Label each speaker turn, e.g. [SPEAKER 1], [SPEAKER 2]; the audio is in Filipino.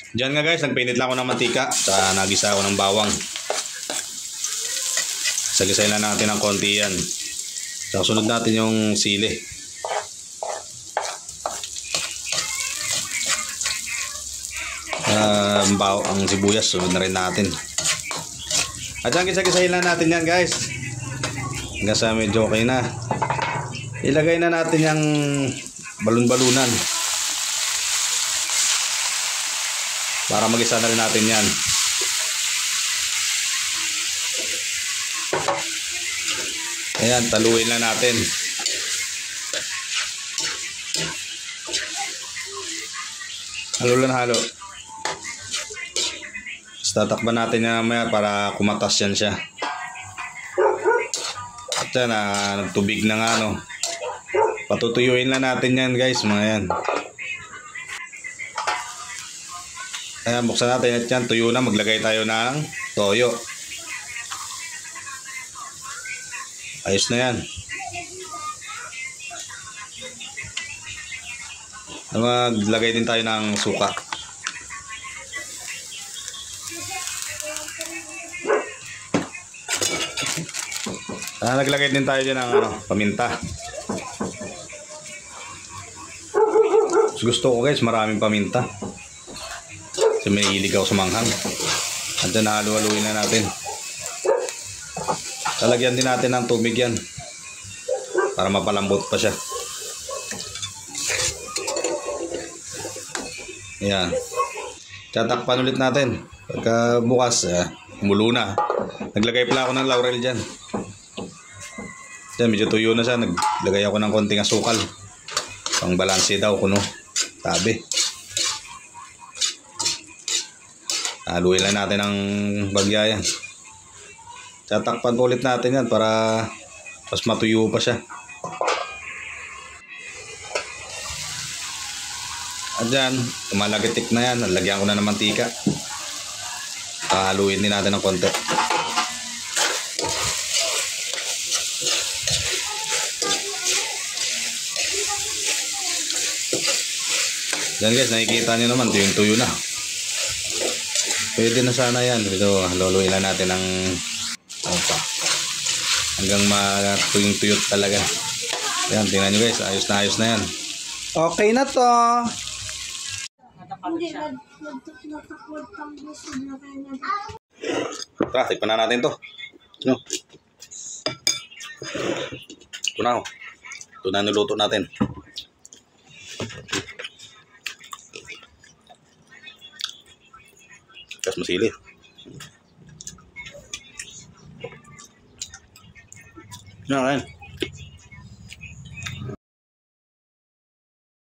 [SPEAKER 1] Diyan nga guys, nagpainit lang ako ng mantika at nagisa ako ng bawang. Sagisayin lang natin ng konti yan. So, sunod natin yung sili. Ang sibuyas, sunod na rin natin. At yan, gisa-gisahin lang natin yan guys. Hanggang sa medyo okay na. Ilagay na natin yung balon-balunan. Para mag-isa na rin natin yan. Ayan, taluin lang natin. Halo lang halo. Tatakban natin yan mamaya para kumatas yan siya. At yan, nagtubig na nga no. Patutuyuin lang natin yan guys, mga yan. Ayan, buksan natin at yan, tuyo na. Maglagay tayo ng toyo. Ayos na yan. Maglagay din tayo ng suka. Naglagay din tayo dyan ng paminta. Gusto ko guys, maraming paminta. Kasi may hilig ako sa manghang. At dyan nahalu-haluin na natin. Lalagyan din natin ng tubig yan. Para mapalambot pa siya. Ayan. Tatakpan ulit natin. Pagka bukas, mulo na. Naglagay pala ako ng laurel dyan. Dyan, medyo tuyo na siya. Naglagay ako ng konting asukal. Pang balanse daw kuno. Tabi. Haluin lang natin ng bagya yan. Tatakpan ulit natin yan para mas matuyo pa siya. At dyan, lumalagitik na yan. Lagyan ko na ng mantika. Haluin din natin ng konti. Yan guys, nakikita nyo naman, tuyo na. Pwede na sana yan. Ito, haluluin lang natin ng hanggang matuyong-tuyot talaga. Yan, tingnan nyo guys, ayos na yan. Okay na to. Tara, tikpan na natin to. No. Ito na. Ito na niluto natin. Kas masili. Yan,